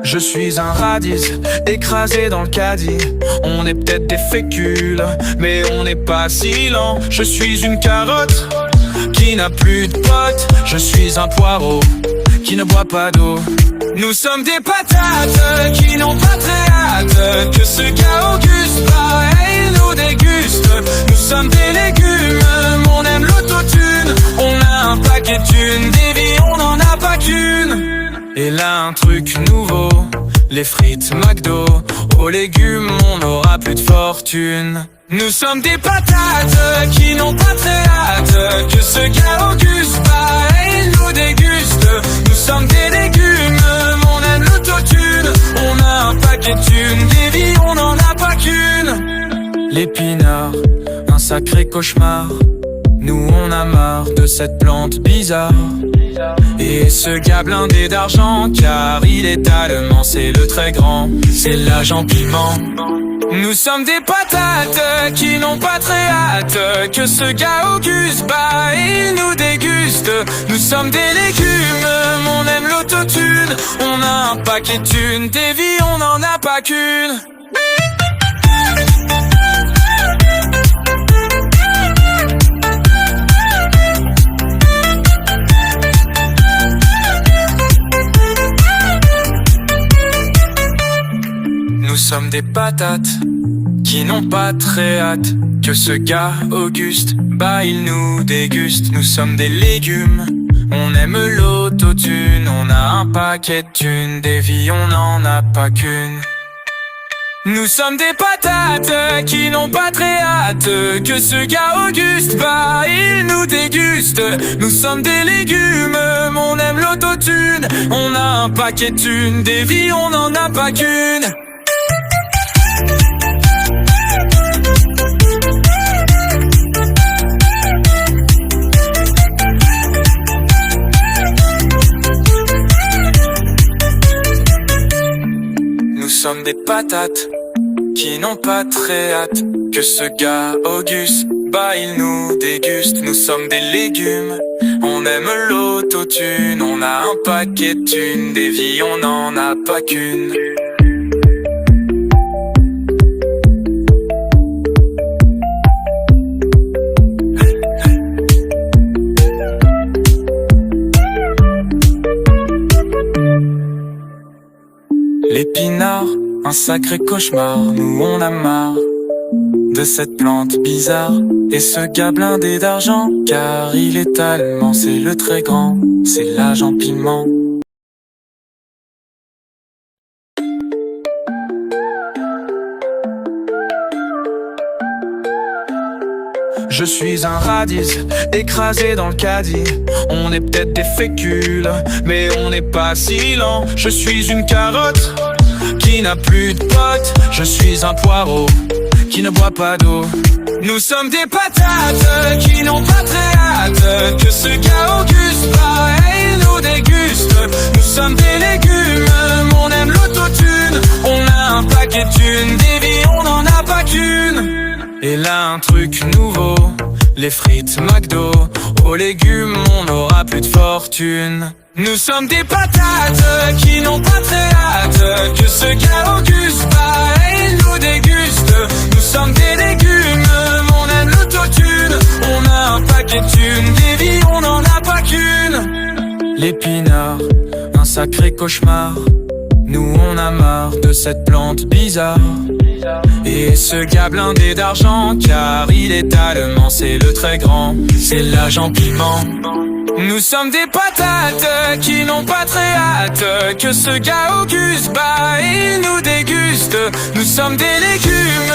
Je suis un radis, écrasé dans le caddie. On est peut-être des fécules, mais on n'est pas si lent. Je suis une carotte qui n'a plus de potes. Je suis un poireau qui ne boit pas d'eau. Nous sommes des patates qui n'ont pas très hâte que ce gars Auguste pareil nous déguste. Nous sommes des légumes, on aime l'autotune. On a un paquet de thunes, des vies on n'en a pas qu'une. Et là un truc nouveau, les frites McDo. Aux légumes on n'aura plus de fortune. Nous sommes des patates qui n'ont pas très hâte que ce gars Auguste pareil nous déguste. Nous sommes des légumes, on aime l'autotune. On a un paquet de thunes, des vies on n'en a pas qu'une. L'épinard, un sacré cauchemar. Nous on a marre de cette plante bizarre. Et ce gars blindé d'argent, car il est allemand, c'est le très grand, c'est l'agent piment. Nous sommes des patates qui n'ont pas très hâte que ce gars Auguste il nous déguste. Nous sommes des légumes, on aime l'autotune. On a un paquet de thunes, des vies on n'en a pas qu'une. Nous sommes des patates qui n'ont pas très hâte que ce gars Auguste il nous déguste. Nous sommes des légumes, on aime l'autotune. On a un paquet de thunes, des vies on n'en a pas qu'une. Nous sommes des patates qui n'ont pas très hâte que ce gars Auguste il nous déguste. Nous sommes des légumes, on aime l'autotune. On a un paquet de thunes, des vies on n'en a pas qu'une. Nous sommes des patates qui n'ont pas très hâte que ce gars Auguste il nous déguste. Nous sommes des légumes, on aime l'autotune. On a un paquet de thunes, des vies on n'en a pas qu'une. L'épinard, un sacré cauchemar. Nous on a marre de cette plante bizarre. Et ce gars blindé d'argent, car il est allemand, c'est le très grand, c'est l'agent piment. Je suis un radis, écrasé dans le caddie. On est peut-être des fécules, mais on n'est pas si lent. Je suis une carotte qui n'a plus de potes. Je suis un poireau qui ne boit pas d'eau. Nous sommes des patates qui n'ont pas très hâte que ce gars Auguste il nous déguste. Nous sommes des légumes, on aime l'autotune. On a un paquet de thunes, des vies on n'en a pas qu'une. Et là un truc nouveau, les frites McDo. Aux légumes on n'aura plus de fortune. Nous sommes des patates qui n'ont pas très hâte que ce gars Auguste il nous déguste. Nous sommes des légumes, on aime l'autotune. On a un paquet de thunes, des vies on n'en a pas qu'une. L'épinard, un sacré cauchemar. Nous on a marre de cette plante bizarre. Et ce gars blindé d'argent, car il est allemand, c'est le très grand, c'est l'agent piment. Nous sommes des patates qui n'ont pas très hâte que ce gars Auguste il nous déguste. Nous sommes des légumes,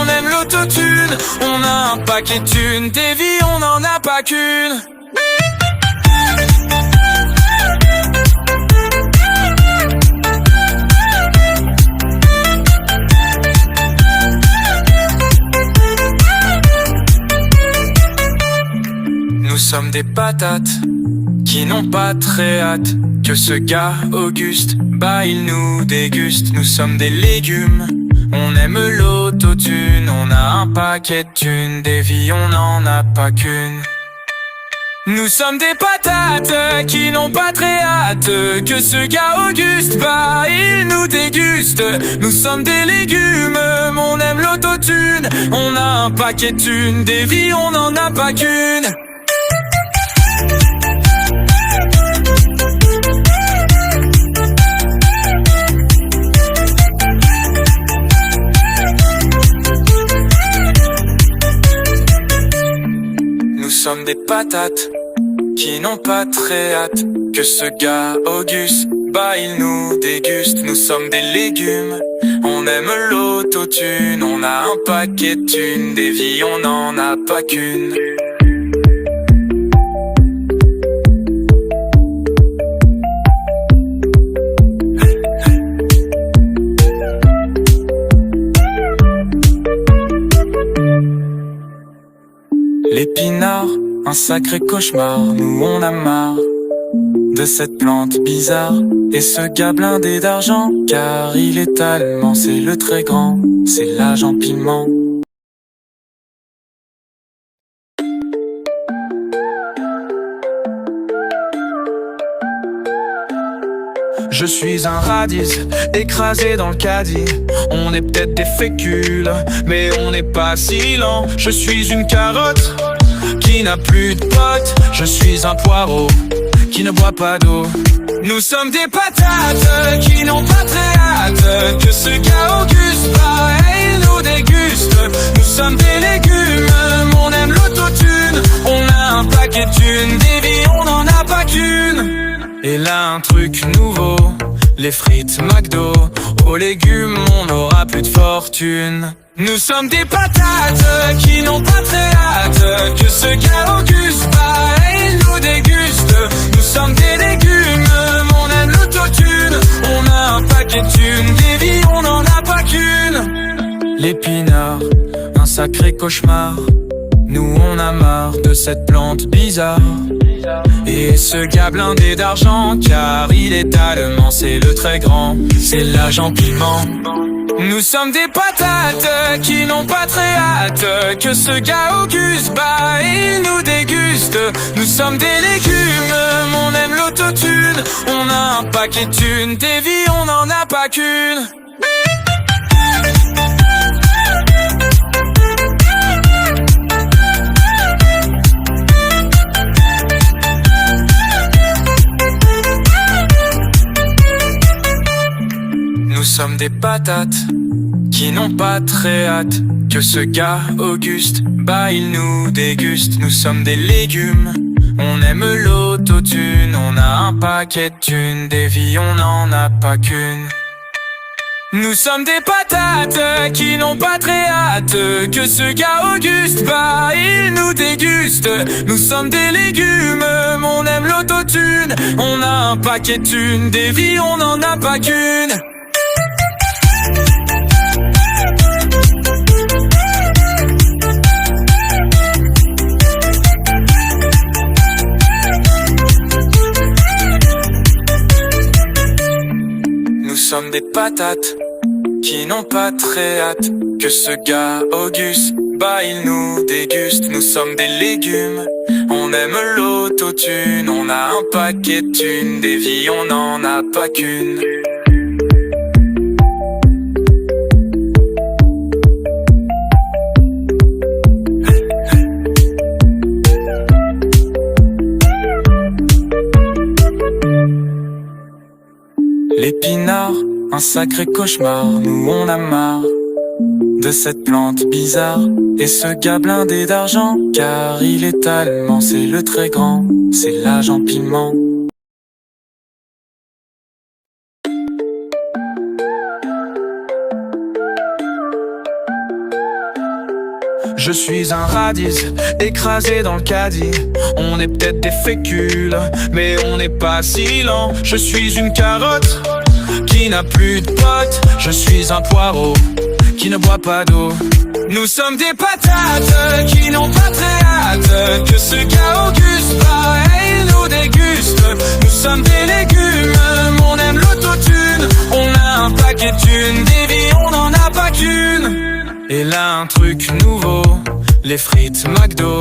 on aime l'autotune. On a un paquet de thunes, des vies on n'en a pas qu'une. Nous sommes des patates qui n'ont pas très hâte que ce gars Auguste il nous déguste. Nous sommes des légumes, on aime l'autotune. On a un paquet de thunes, des vies on n'en a pas qu'une. Nous sommes des patates qui n'ont pas très hâte que ce gars Auguste, bah il nous déguste. Nous sommes des légumes, on aime l'autotune. On a un paquet de thunes, des vies on n'en a pas qu'une. Nous sommes des patates qui n'ont pas très hâte que ce gars Auguste, bah il nous déguste. Nous sommes des légumes, on aime l'autotune. On a un paquet de thunes, des vies on n'en a pas qu'une. L'épinard, un sacré cauchemar, nous on a marre de cette plante bizarre. Et ce gars blindé d'argent, car il est allemand, c'est le très grand, c'est l'agent piment. Je suis un radis, écrasé dans le caddie. On est peut-être des fécules, mais on n'est pas si lent. Je suis une carotte qui n'a plus de potes. Je suis un poireau qui ne boit pas d'eau. Nous sommes des patates qui n'ont pas très hâte que ce gars Auguste, pareil, nous déguste. Nous sommes des légumes, on aime l'autotune. On a un paquet de thunes, des vies on n'en a pas qu'une. Et là un truc nouveau, les frites McDo. Aux légumes on n'aura plus de fortune. Nous sommes des patates qui n'ont pas très hâte que ce gars Auguste, pareil, nous déguste. Nous sommes des légumes, on aime l'autotune. On a un paquet de thunes, des vies on n'en a pas qu'une. L'épinard, un sacré cauchemar. Nous on a marre de cette plante bizarre. Et ce gars blindé d'argent, car il est allemand, c'est le très grand, c'est l'agent piment. Nous sommes des patates qui n'ont pas très hâte que ce gars Auguste, bah il nous déguste. Nous sommes des légumes, on aime l'autotune. On a un paquet de thunes, des vies on n'en a pas qu'une. Nous sommes des patates qui n'ont pas très hâte que ce gars Auguste, bah il nous déguste. Nous sommes des légumes, on aime l'autotune. On a un paquet de thunes, des vies on n'en a pas qu'une. Nous sommes des patates qui n'ont pas très hâte que ce gars Auguste, bah il nous déguste. Nous sommes des légumes, on aime l'autotune. On a un paquet de thunes, des vies on n'en a pas qu'une. Nous sommes des patates qui n'ont pas très hâte que ce gars Auguste, bah il nous déguste. Nous sommes des légumes, on aime l'autotune. On a un paquet de thunes, des vies on n'en a pas qu'une. L'épinard, un sacré cauchemar, nous on a marre de cette plante bizarre. Et ce gars blindé d'argent, car il est allemand, c'est le très grand, c'est l'agent piment. Je suis un radis, écrasé dans le caddie. On est peut-être des fécules, mais on n'est pas si lent. Je suis une carotte qui n'a plus de potes. Je suis un poireau qui ne boit pas d'eau. Nous sommes des patates qui n'ont pas très hâte que ce gars Auguste, pareil, nous déguste. Nous sommes des légumes, on aime l'autotune. On a un paquet de thunes, des vies on n'en a pas qu'une. Et là un truc nouveau, les frites McDo,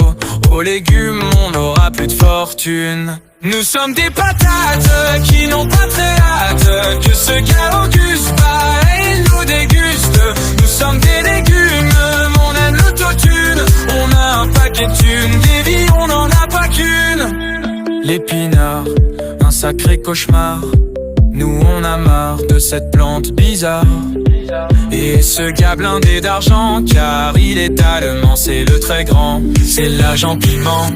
aux légumes on n'aura plus de fortune. Nous sommes des patates qui n'ont pas très hâte que ce gars Auguste il nous déguste. Nous sommes des légumes, on aime l'autotune. On a un paquet de thunes, des vies on n'en a pas qu'une. L'épinard, un sacré cauchemar. Nous on a marre de cette plante bizarre. Et ce gars blindé d'argent, car il est allemand, c'est le très grand, c'est l'agent piment.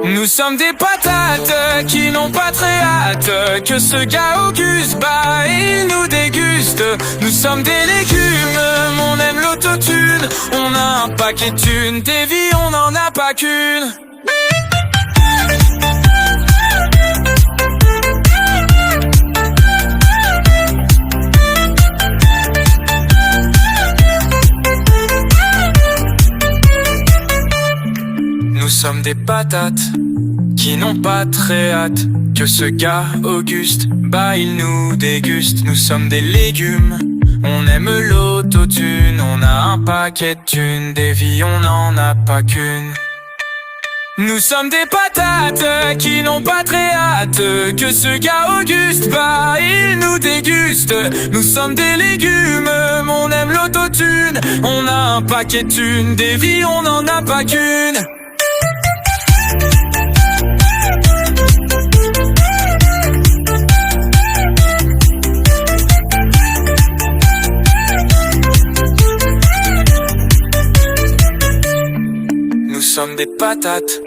Nous sommes des patates qui n'ont pas très hâte que ce gars Auguste il nous déguste. Nous sommes des légumes, on aime l'autotune. On a un paquet de thunes, des vies on n'en a pas qu'une. Nous sommes des patates qui n'ont pas très hâte que ce gars Auguste il nous déguste. Nous sommes des légumes, on aime l'autotune. On a un paquet de thunes, des vies on n'en a pas qu'une. Nous sommes des patates qui n'ont pas très hâte que ce gars Auguste il nous déguste. Nous sommes des légumes, on aime l'autotune. On a un paquet de thunes, des vies on n'en a pas qu'une. Nous sommes des patates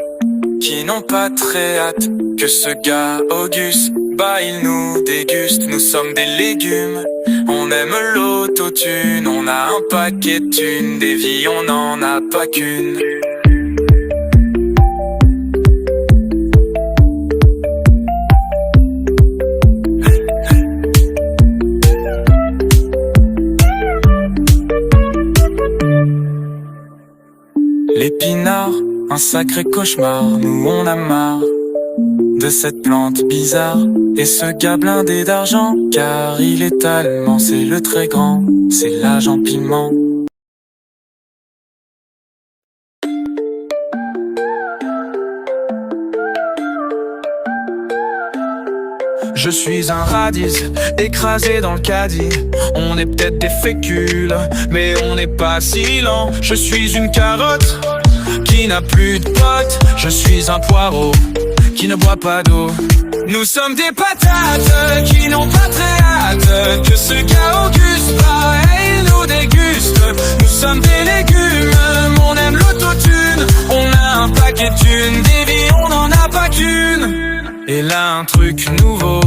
qui n'ont pas très hâte que ce gars Auguste il nous déguste. Nous sommes des légumes, on aime l'autotune. On a un paquet de thunes, des vies on n'en a pas qu'une. L'épinard, un sacré cauchemar. Nous on a marre de cette plante bizarre. Et ce gars blindé d'argent, car il est allemand, c'est le très grand, c'est l'agent piment. Je suis un radis, écrasé dans le caddie. On est peut-être des fécules, mais on n'est pas si lent. Je suis une carotte qui n'a plus de potes. Je suis un poireau qui ne boit pas d'eau. Nous sommes des patates qui n'ont pas très hâte que ce gars Auguste il nous déguste. Nous sommes des légumes, on aime l'autotune. On a un paquet de thunes, des vies on n'en a pas qu'une. Et là un truc nouveau,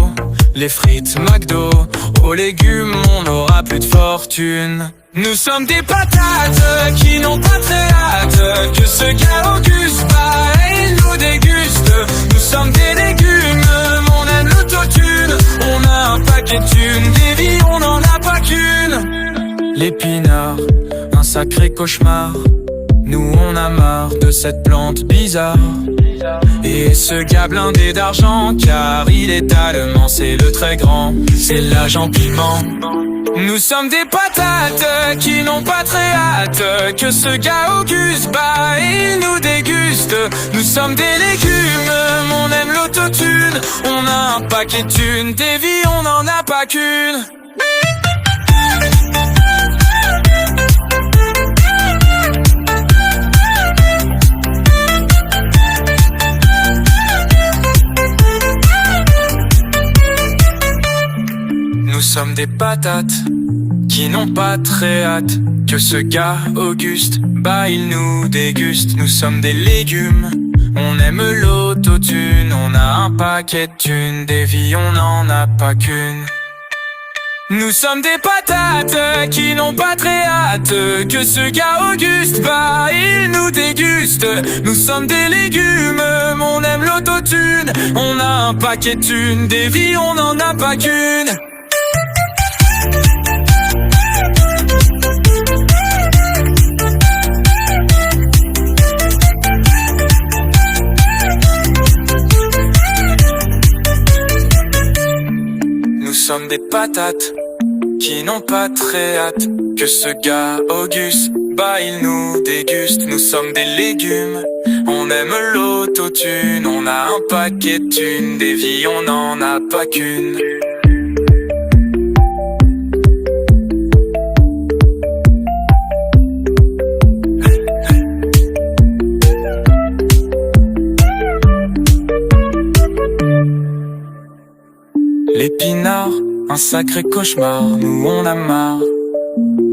les frites McDo, aux légumes on n'aura plus de fortune. Nous sommes des patates qui n'ont pas très hâte que ce gars Auguste il nous déguste. Nous sommes des légumes, on aime l'autotune. On a un paquet de thunes, des vies on n'en a pas qu'une. L'épinard, un sacré cauchemar. Nous on a marre de cette plante bizarre. Et ce gars blindé d'argent, car il est allemand, c'est le très grand, c'est l'agent piment. Nous sommes des patates qui n'ont pas très hâte que ce gars Auguste il nous déguste. Nous sommes des légumes, on aime l'autotune. On a un paquet de thunes, des vies on n'en a pas qu'une. Nous sommes des patates qui n'ont pas très hâte que ce gars Auguste il nous déguste. Nous sommes des légumes, on aime l'autotune. On a un paquet de thunes, des vies on n'en a pas qu'une. Nous sommes des patates qui n'ont pas très hâte que ce gars Auguste il nous déguste. Nous sommes des légumes, on aime l'autotune. On a un paquet de thunes, des vies on n'en a pas qu'une. Nous sommes des patates qui n'ont pas très hâte que ce gars Auguste bah il nous déguste, nous sommes des légumes. On aime l'autotune, on a un paquet de thunes, des vies on n'en a pas qu'une. L'épinard, un sacré cauchemar, nous on a marre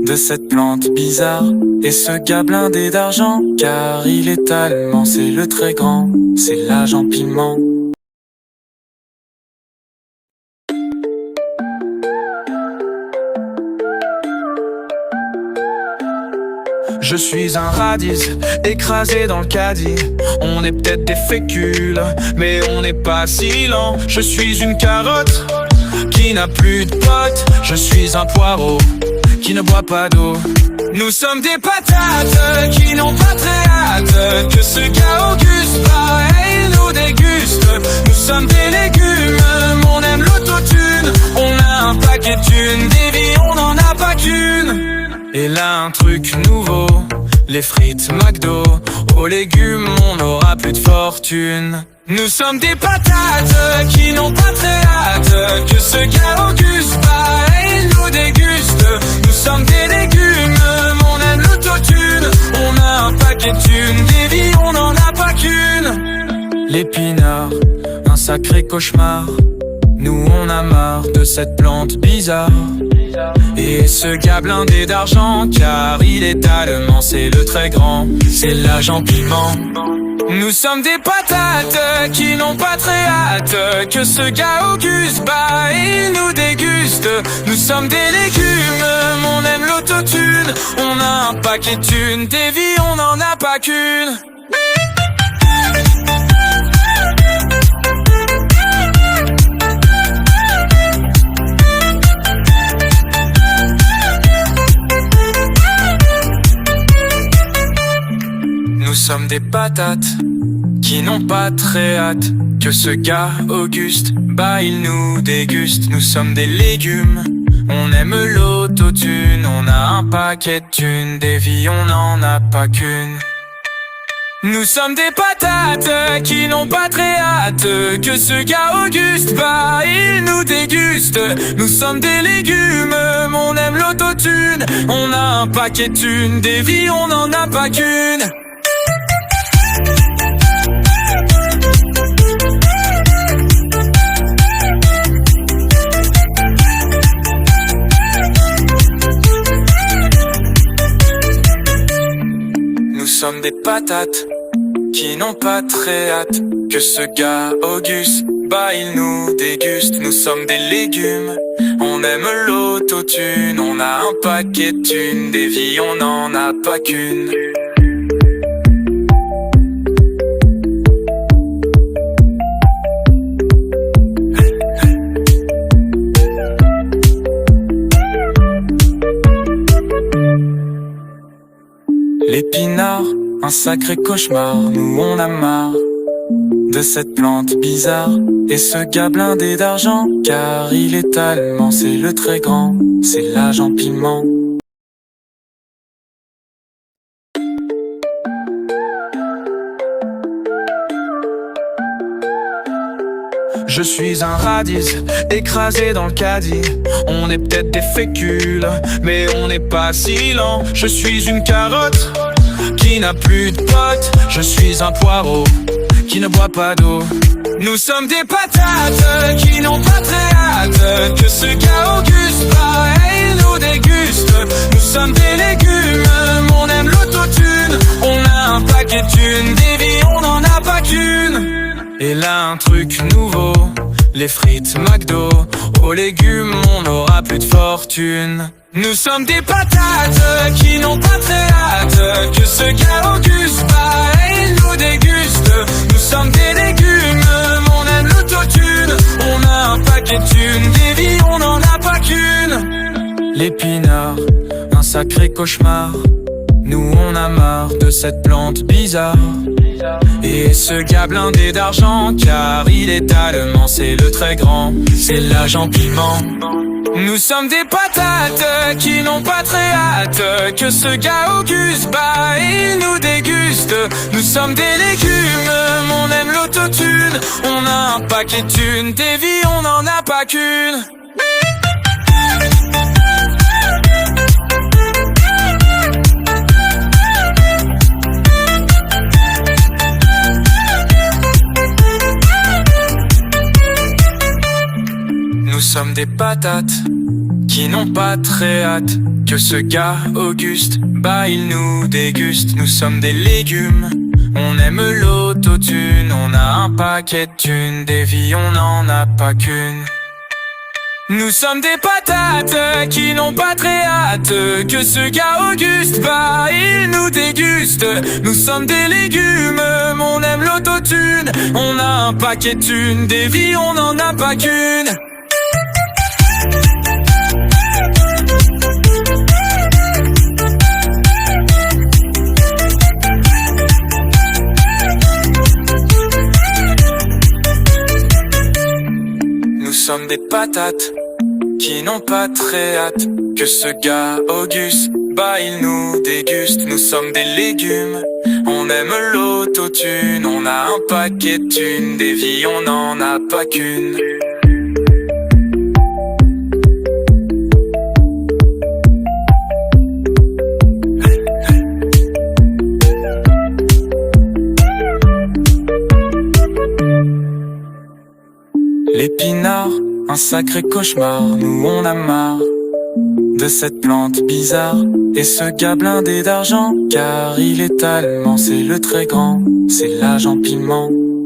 de cette plante bizarre et ce gars blindé d'argent, car il est allemand, c'est le très grand, c'est l'agent piment. Je suis un radis, écrasé dans le caddie. On est peut-être des fécules, mais on n'est pas si lent. Je suis une carotte qui n'a plus de potes. Je suis un poireau qui ne boit pas d'eau. Nous sommes des patates qui n'ont pas très hâte que ce gars Auguste pareil nous déguste. Nous sommes des légumes, on aime l'autotune. On a un paquet de thunes, des vies on n'en a pas qu'une. Et là un truc nouveau, les frites McDo. Aux légumes on n'aura plus de fortune. Nous sommes des patates qui n'ont pas très hâte que ce gars Auguste pareil nous déguste. Nous sommes des légumes, on aime l'autotune. On a un paquet de thunes, des vies on n'en a pas qu'une. L'épinard, un sacré cauchemar. Nous on a marre de cette plante bizarre et ce gars blindé d'argent, car il est allemand, c'est le très grand, c'est l'agent piment. Nous sommes des patates qui n'ont pas très hâte que ce gars Auguste bah il nous déguste. Nous sommes des légumes, on aime l'autotune. On a un paquet de thunes, des vies on n'en a pas qu'une. Nous sommes des patates qui n'ont pas très hâte que ce gars Auguste bah il nous déguste. Nous sommes des légumes, on aime l'autotune. On a un paquet de thunes, des vies on n'en a pas qu'une. Nous sommes des patates qui n'ont pas très hâte que ce gars Auguste bah il nous déguste. Nous sommes des légumes, on aime l'autotune. On a un paquet de thunes, des vies on n'en a pas qu'une. Nous sommes des patates qui n'ont pas très hâte que ce gars Auguste bah il nous déguste. Nous sommes des légumes, on aime l'autotune. On a un paquet de thunes, des vies on n'en a pas qu'une. L'épinard, un sacré cauchemar, nous on a marre de cette plante bizarre et ce gars blindé d'argent, car il est allemand, c'est le très grand, c'est l'agent piment. Je suis un radis, écrasé dans le caddie. On est peut-être des fécules, mais on n'est pas si lent. Je suis une carotte qui n'a plus de potes. Je suis un poireau qui ne boit pas d'eau. Nous sommes des patates qui n'ont pas très hâte que ce gars Auguste pareil nous déguste. Nous sommes des légumes, on aime l'autotune. On a un paquet de thunes, des vies on n'en a pas qu'une. Et là un truc nouveau, les frites McDo. Aux légumes on n'aura plus de fortune. Nous sommes des patates qui n'ont pas très hâte que ce gars Auguste pareil nous déguste. Nous sommes des légumes, on aime l'autotune. On a un paquet de thunes, des vies on n'en a pas qu'une. L'épinard, un sacré cauchemar. Nous on a marre de cette plante bizarre et ce gars blindé d'argent, car il est allemand, c'est le très grand, c'est l'agent piment. Nous sommes des patates qui n'ont pas très hâte que ce gars Auguste, bah il nous déguste. Nous sommes des légumes, on aime l'autotune. On a un paquet de thunes, des vies on n'en a pas qu'une. Nous sommes des patates qui n'ont pas très hâte que ce gars Auguste, bah il nous déguste. Nous sommes des légumes, on aime l'autotune. On a un paquet de thunes, des vies on n'en a pas qu'une. Nous sommes des patates qui n'ont pas très hâte que ce gars Auguste, bah il nous déguste. Nous sommes des légumes, on aime l'autotune. On a un paquet de thunes, des vies on n'en a pas qu'une. Nous sommes des patates qui n'ont pas très hâte que ce gars Auguste, bah il nous déguste. Nous sommes des légumes, on aime l'autotune. On a un paquet de thunes, des vies on n'en a pas qu'une. L'épinard, un sacré cauchemar, nous on a marre de cette plante bizarre. Et ce gars blindé d'argent, car il est allemand, c'est le très grand, c'est l'agent piment.